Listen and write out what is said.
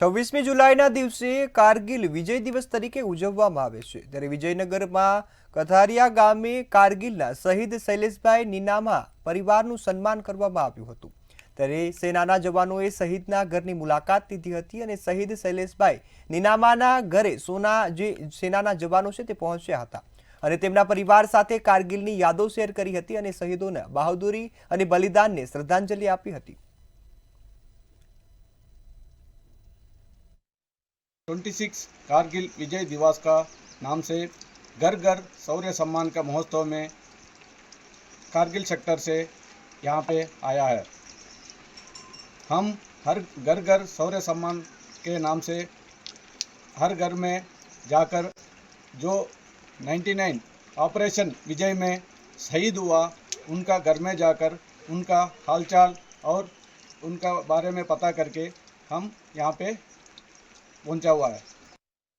26મી જુલાઈના દિવસે કારગિલ વિજય દિવસ તરીકે ઉજવવામાં આવે છે ત્યારે વિજયનગરમાં કથારિયા ગામે કારગિલના શહીદ શૈલેષભાઈ નીનામા પરિવારનું સન્માન કરવામાં આવ્યું હતું। ત્યારે સેનાના જવાનોએ શહીદના ઘરની મુલાકાત લીધી હતી અને શહીદ શૈલેષભાઈ નીનામાના ઘરે જે સેનાના જવાનો છે તે પહોંચ્યા હતા અને તેમના પરિવાર સાથે કારગિલની યાદો શેર કરી હતી અને શહીદોના બહાદુરી અને બલિદાનને શ્રદ્ધાંજલિ આપી હતી। 26 कारगिल विजय दिवस का नाम से घर घर शौर्य सम्मान का महोत्सव में कारगिल सेक्टर से यहाँ पे आया है। हम हर घर घर शौर्य सम्मान के नाम से हर घर में जाकर जो 99 ऑपरेशन विजय में शहीद हुआ उनका घर में जाकर उनका हालचाल और उनका बारे में पता करके हम यहाँ पे पहुंचा हुआ है।